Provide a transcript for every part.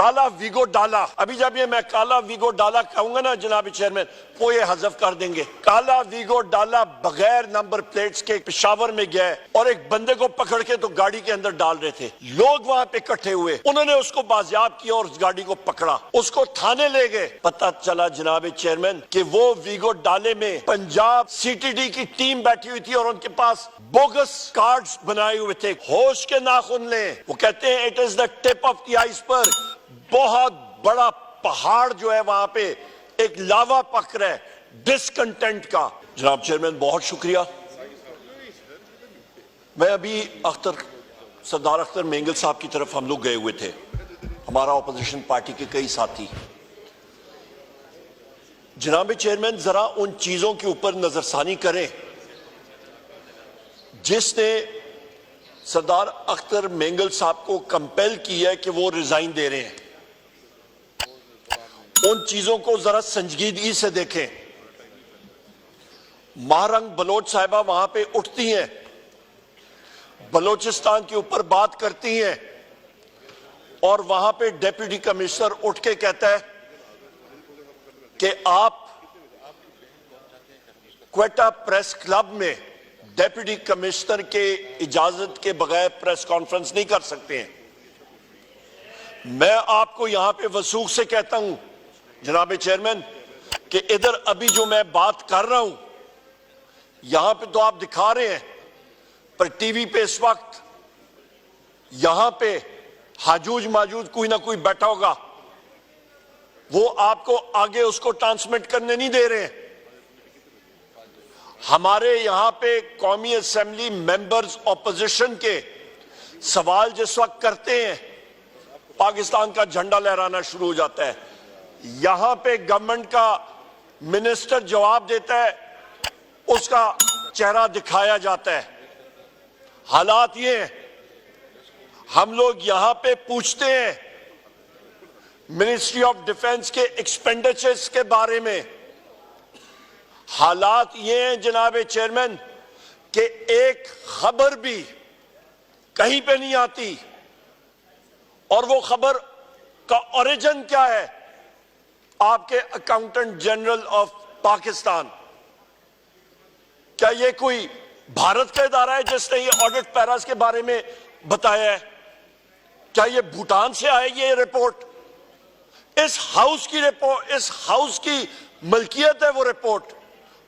काला वीगो डाला। अभी जब ये मैं काला वीगो डाला कहूंगा ना जनाब चेयरमैन, वो ये हजफ कर देंगे। काला वीगो डाला बगैर नंबर प्लेट्स के पेशावर में गया और एक बंदे को पकड़ के तो गाड़ी के अंदर डाल रहे थे। लोग वहां पे इकट्ठे हुए, उन्होंने उसको बाजियाब किया और उस गाड़ी को पकड़ा, उसको थाने ले गए। पता चला जनाब चेयरमैन कि वो वीगो डाले में पंजाब सीटीडी की टीम बैठी हुई थी और उनके पास बोगस कार्ड्स बनाए हुए थे। होश के नाखून ले, वो कहते हैं it is the tip of the iceberg. बहुत बड़ा पहाड़ जो है वहां पे एक लावा पक रहा है डिसकंटेंट का। जनाब चेयरमैन बहुत शुक्रिया। मैं अभी सरदार अख्तर मेंगल साहब की तरफ हम लोग गए हुए थे, हमारा ऑपोजिशन पार्टी के कई साथी। जनाब चेयरमैन जरा उन चीजों के ऊपर नजरसानी करें जिसने सरदार अख्तर मेंगल साहब को कंपेल किया है कि वो रिजाइन दे रहे हैं। उन चीजों को जरा संजीदगी से देखें। महारंग बलोच साहिबा वहां पे उठती हैं, बलोचिस्तान के ऊपर बात करती हैं और वहां पे डेप्यूटी कमिश्नर उठ के कहता है कि आप क्वेटा प्रेस क्लब में डेप्यूटी कमिश्नर के इजाजत के बगैर प्रेस कॉन्फ्रेंस नहीं कर सकते हैं। मैं आपको यहां पे वसूख से कहता हूं जनाब चेयरमैन कि इधर अभी जो मैं बात कर रहा हूं यहां पे तो आप दिखा रहे हैं, पर टीवी पे इस वक्त यहां पे हाजूज माजूज कोई ना कोई बैठा होगा, वो आपको आगे उसको ट्रांसमिट करने नहीं दे रहे हैं। हमारे यहां पे कौमी असेंबली मेंबर्स ऑपोजिशन के सवाल जिस वक्त करते हैं पाकिस्तान का झंडा लहराना शुरू हो जाता है। यहां पे गवर्नमेंट का मिनिस्टर जवाब देता है, उसका चेहरा दिखाया जाता है। हालात ये हैं, हम लोग यहां पे पूछते हैं मिनिस्ट्री ऑफ डिफेंस के एक्सपेंडिचर्स के बारे में। हालात ये हैं जनाब चेयरमैन कि एक खबर भी कहीं पे नहीं आती, और वो खबर का ओरिजिन क्या है? आपके अकाउंटेंट जनरल ऑफ पाकिस्तान। क्या ये कोई भारत का इदारा है जिसने ये ऑडिट पैरास के बारे में बताया है? क्या ये भूटान से आए ये रिपोर्ट? इस हाउस की रिपोर्ट, इस हाउस की मलकियत है वो रिपोर्ट,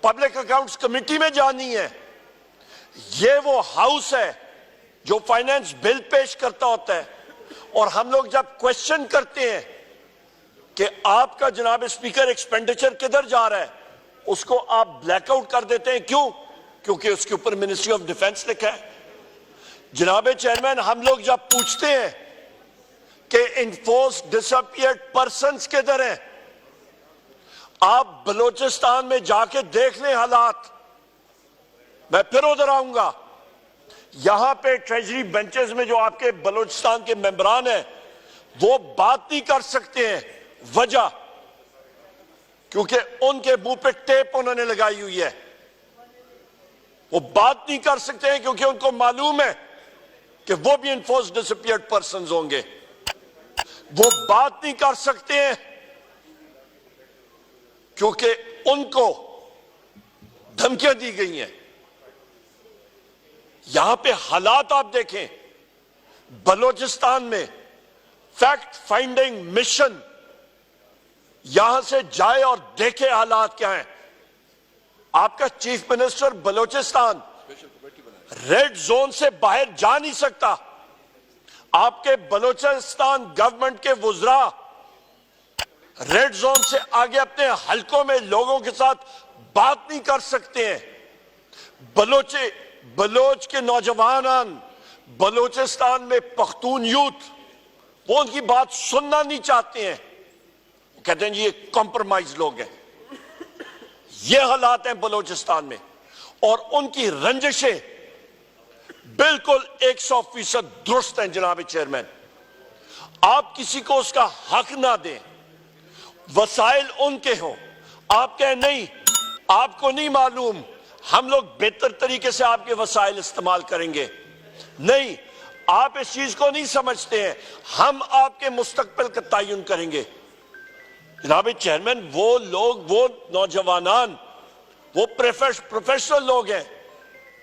पब्लिक अकाउंट्स कमेटी में जानी है। ये वो हाउस है जो फाइनेंस बिल पेश करता होता है, और हम लोग जब क्वेश्चन करते हैं कि आपका जनाब स्पीकर एक्सपेंडिचर किधर जा रहा है, उसको आप ब्लैकआउट कर देते हैं। क्यों? क्योंकि उसके ऊपर मिनिस्ट्री ऑफ डिफेंस लिखा है। जनाब चेयरमैन, हम लोग जब पूछते हैं कि इन्फोर्स डिसअपियर्ड पर्संस किधर हैं, आप बलोचिस्तान में जाके देख लें हालात। मैं फिर उधर आऊंगा, यहां पे ट्रेजरी बेंचेस में जो आपके बलोचिस्तान के मेंबरान हैं वो बात नहीं कर सकते हैं। वजह क्योंकि उनके मुंह पे टेप उन्होंने लगाई हुई है। वो बात नहीं कर सकते हैं क्योंकि उनको मालूम है कि वो भी इन्फोर्स डिसअपियर्ड पर्संस होंगे। वो बात नहीं कर सकते हैं क्योंकि उनको धमकियां दी गई हैं। यहां पे हालात आप देखें, बलोचिस्तान में फैक्ट फाइंडिंग मिशन यहां से जाए और देखे हालात क्या हैं। आपका chief minister Balochistan red zone से बाहर जा नहीं सकता। आपके बलोचिस्तान गवर्नमेंट के वुज़रा रेड जोन से आगे अपने हलकों में लोगों के साथ बात नहीं कर सकते हैं। बलोच के नौजवान बलोचिस्तान में पख्तून यूथ, वो उनकी बात सुनना नहीं चाहते हैं। कहते हैं जी ये कॉम्प्रोमाइज लोग हैं। ये हालात हैं बलोचिस्तान में, और उनकी रंजिशें बिल्कुल 100% दुरुस्त हैं जनाब चेयरमैन। आप किसी को उसका हक ना दें, वसाइल उनके हों, आप कहें नहीं आपको नहीं मालूम, हम लोग बेहतर तरीके से आपके वसाइल इस्तेमाल करेंगे। नहीं, आप इस चीज को नहीं समझते हैं। हम आपके मुस्तकबिल का तयन करेंगे। जनाब चेयरमैन, वो लोग, वो नौजवान, वो प्रोफेशनल लोग हैं,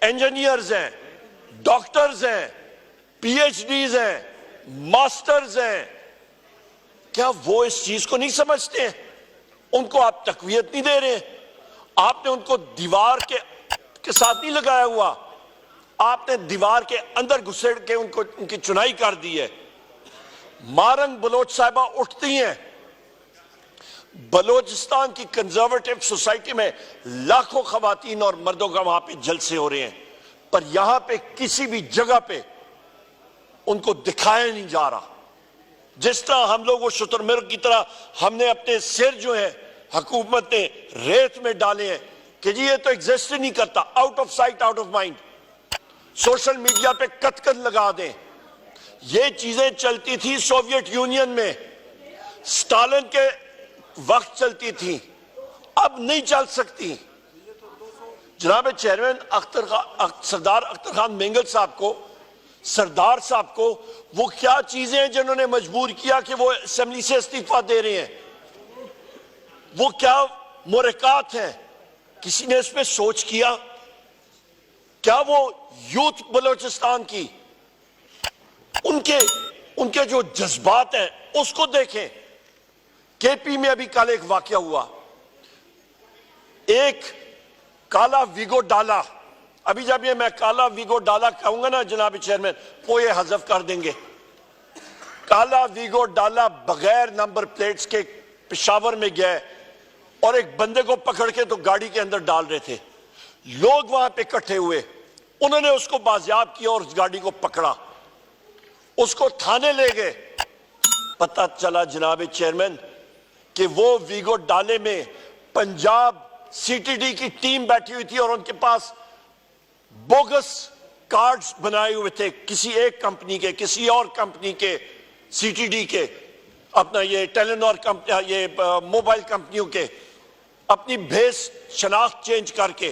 इंजीनियर्स हैं, डॉक्टर्स हैं, पीएचडीज हैं, मास्टर्स हैं, क्या वो इस चीज को नहीं समझते हैं? उनको आप तकवीयत नहीं दे रहे। आपने उनको दीवार के साथ नहीं लगाया हुआ, आपने दीवार के अंदर घुसेड़ के उनकी चुनाई कर दी है। मारंग बलोच साहिबा उठती हैं, बलोचिस्तान की कंजर्वेटिव सोसाइटी में लाखों खवातीन और मर्दों का वहां पे जलसे हो रहे हैं, पर यहां पे किसी भी जगह पे उनको दिखाया नहीं जा रहा। जिस तरह हम लोग वो शुतुरमुर्ग की तरह हमने अपने सिर जो है हुकूमत ने रेत में डाले हैं कि जी ये तो एग्जिस्ट ही नहीं करता, out of sight out of mind. Social media पे कतकत लगा दें। ये चीजें चलती थी सोवियत यूनियन में, स्टालिन के वक्त चलती थी, अब नहीं चल सकती। जनाब चेयरमैन, सरदार अख्तर खान मेंगल साहब को, सरदार साहब को, वो क्या चीजें हैं जिन्होंने मजबूर किया कि वो असेंबली से इस्तीफा दे रहे हैं? वो क्या मुरक़ात हैं? किसी ने इस पे सोच किया? क्या वो यूथ बलोचिस्तान की उनके जो जज्बात हैं उसको देखें। केपी में अभी कल एक वाकया हुआ, एक काला वीगो डाला। अभी जब ये मैं काला वीगो डाला कहूंगा ना जनाब चेयरमैन, वो ये हज़फ कर देंगे। काला वीगो डाला बगैर नंबर प्लेट्स के पेशावर में गए और एक बंदे को पकड़ के तो गाड़ी के अंदर डाल रहे थे। लोग वहां पे इकट्ठे हुए, उन्होंने उसको बाजियाब किया और उस गाड़ी को पकड़ा, उसको थाने ले गए। पता चला जनाब चेयरमैन कि वो वीगो डाले में पंजाब सीटीडी की टीम बैठी हुई थी और उनके पास बोगस कार्ड्स बनाए हुए थे, किसी एक कंपनी के, किसी और कंपनी के, सीटीडी के, अपना ये टेलीनॉर कंपनी, ये मोबाइल कंपनियों के, अपनी भेस शनाख्त चेंज करके।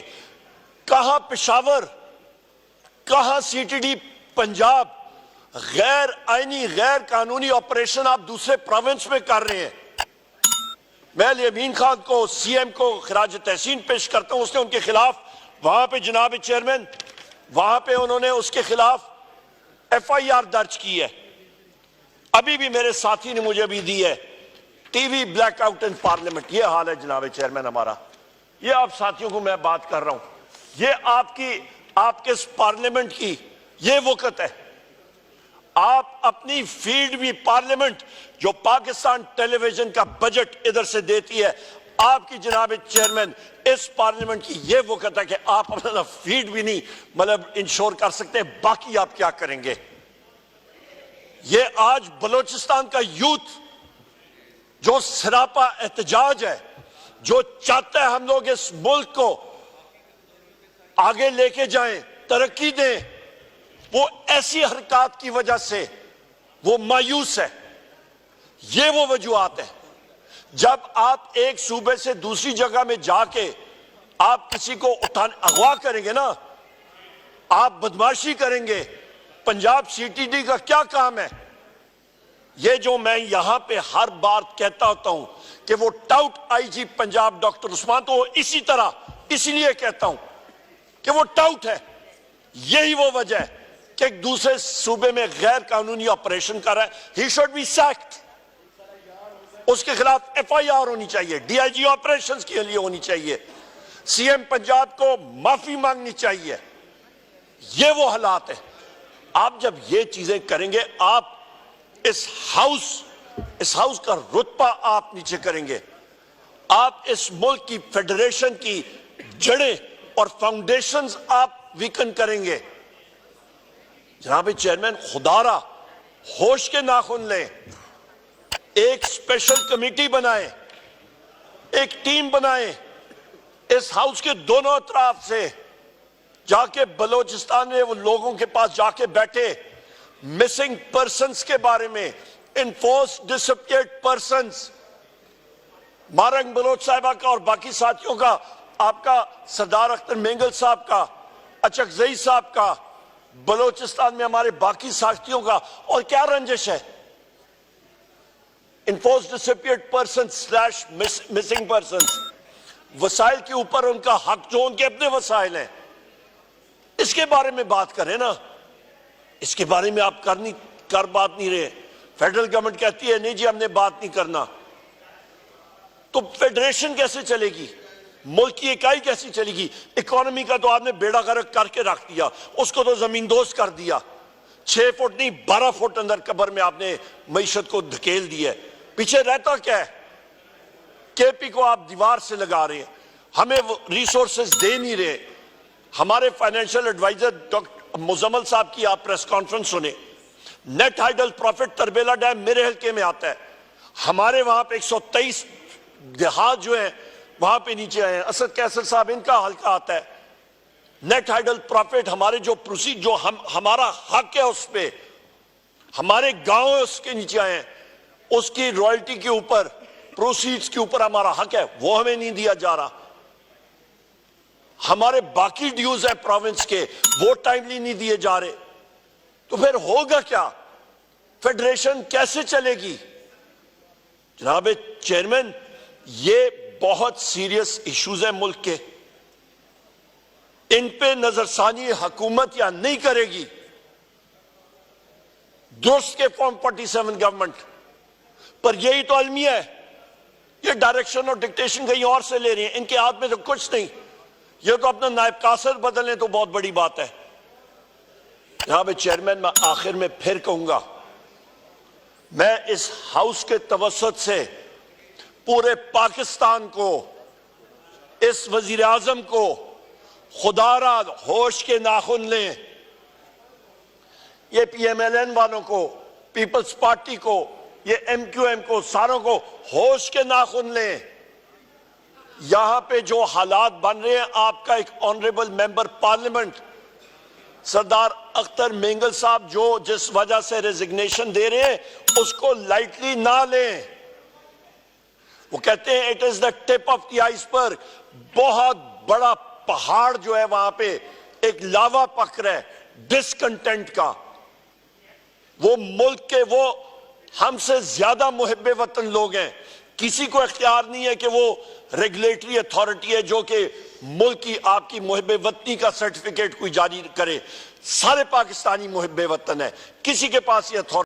कहां पेशावर, कहां सीटीडी पंजाब? गैर आईनी गैर कानूनी ऑपरेशन आप दूसरे प्रोविंस में कर रहे हैं। मैं यमीन खान को, सीएम को खराज तहसीन पेश करता हूं। उसने उनके खिलाफ वहां पे जनाब चेयरमैन, वहां पे उन्होंने उसके खिलाफ एफआईआर दर्ज की है। अभी भी मेरे साथी ने मुझे भी दी है, टीवी ब्लैकआउट इन पार्लियामेंट। ये हाल है जनाब चेयरमैन हमारा। ये आप साथियों को मैं बात कर रहा हूं, ये आपके इस पार्लियामेंट की ये वक़्त है। आप अपनी फील्ड भी पार्लियामेंट, जो पाकिस्तान टेलीविजन का बजट इधर से देती है, आपकी जनाब चेयरमैन इस पार्लियामेंट की यह वक़्त है कि आप अपना फीड भी नहीं मतलब इंश्योर कर सकते, बाकी आप क्या करेंगे? ये आज बलोचिस्तान का यूथ जो सरापा एहतजाज है, जो चाहता है हम लोग इस मुल्क को आगे लेके जाएं, तरक्की दें, वो ऐसी हरकत की वजह से वो मायूस है। ये वो वजूहात है। जब आप एक सूबे से दूसरी जगह में जाके आप किसी को अगवा करेंगे ना, आप बदमाशी करेंगे, पंजाब सीटीडी का क्या काम है? ये जो मैं यहां पे हर बार कहता होता हूं कि वो taut IG Punjab doctor Usman, तो इसी तरह इसलिए कहता हूं कि वो टाउट है। यही वो वजह है कि एक दूसरे सूबे में गैर कानूनी ऑपरेशन कर रहा है। He should be sacked. उसके खिलाफ एफआईआर होनी चाहिए, डीआईजी ऑपरेशंस के लिए होनी चाहिए, सीएम पंजाब को माफी मांगनी चाहिए। ये वो हालात है। आप जब ये चीजें करेंगे, आप इस हाउस का रुतबा आप नीचे करेंगे, आप इस मुल्क की फेडरेशन की जड़ें और फाउंडेशंस आप वीकन करेंगे। जनाब चेयरमैन, खुदारा होश के नाखून लें, एक स्पेशल कमेटी बनाए, एक टीम बनाए, इस हाउस के दोनों अतराफ से जाके बलोचिस्तान में वो लोगों के पास जाके बैठे, मिसिंग पर्संस के बारे में, enforce disappeared persons, Marang Bloch साहिबा का और बाकी साथियों का, आपका सरदार अख्तर मेंगल साहब का, अचकजई साहब का, बलोचिस्तान में हमारे बाकी साथियों का और क्या रंजिश है? Enforce disappeared person slash missing person, वसाइल के ऊपर उनका हक जो उनके अपने वसाइल हैं, इसके बारे में बात करें ना। इसके बारे में आप कर बात नहीं रहे। फेडरल गवर्नमेंट कहती है नहीं जी हमने बात नहीं करना, तो फेडरेशन कैसे चलेगी? मुल्क की इकाई कैसी चलेगी? इकोनॉमी का तो आपने बेड़ा गर्क करके रख दिया, उसको तो जमींदोज कर दिया। 6 फुट नहीं 12 फुट अंदर कब्र में आपने मईशत को धकेल दिया है। पीछे रहता क्या है? केपी को आप दीवार से लगा रहे हैं, हमें रिसोर्सेज दे नहीं रहे। हमारे फाइनेंशियल एडवाइजर डॉक्टर मुजम्मल साहब की आप प्रेस कॉन्फ्रेंस सुने। Net hydel profit Tarbela dam मेरे हल्के में आता है, हमारे वहां पे 123 देहात जो है वहां पे नीचे आए हैं। असद कैसर साहब इनका हल्का आता है। नेट हाइडल प्रॉफिट हमारे जो प्रोसीड जो हमारा हक है उस पे, हमारे गांव है उसके नीचे आए हैं, उसकी रॉयल्टी के ऊपर प्रोसीड्स के ऊपर हमारा हक है, वो हमें नहीं दिया जा रहा। हमारे बाकी ड्यूज है प्रोविंस के, वो टाइमली नहीं दिए जा रहे। तो फिर होगा क्या? फेडरेशन कैसे चलेगी? जनाब चेयरमैन, ये बहुत सीरियस इश्यूज है मुल्क के, इन पे नजरसानी हुकूमत या नहीं करेगी दुरुस्त के फॉर्म 47 गवर्नमेंट पर, यही तो अलमिया है। ये डायरेक्शन और डिक्टेशन कहीं और से ले रही है, इनके हाथ में तो कुछ नहीं। ये तो अपना नायब कासर बदलने तो बहुत बड़ी बात है। जनाब चेयरमैन, मैं आखिर में फिर कहूंगा, मैं इस हाउस के तवस्सुत से पूरे पाकिस्तान को, इस वजीर आजम को खुदारा होश के नाखून लें। ये PMLN वालों को, पीपल्स पार्टी को, ये MQM को, सारों को होश के नाखून लें। यहां पे जो हालात बन रहे हैं, आपका एक ऑनरेबल मेंबर पार्लियामेंट सरदार अख्तर मेंगल साहब जो जिस वजह से रेजिग्नेशन दे रहे हैं, उसको लाइटली ना लें। वो कहते हैं it is the tip of the iceberg. बहुत बड़ा पहाड़ जो है वहां पे एक लावा पक रहा है डिसकंटेंट का। वो मुल्क के वो हमसे ज्यादा मुहिब्बे वतन लोग हैं, किसी को इख्तियार नहीं है कि वो रेगुलेटरी अथॉरिटी है जो कि मुल्क की आपकी मुहिब्बे वतनी का सर्टिफिकेट कोई जारी करे। सारे पाकिस्तानी मुहिब्बे वतन है, किसी के पास ये अथॉरिटी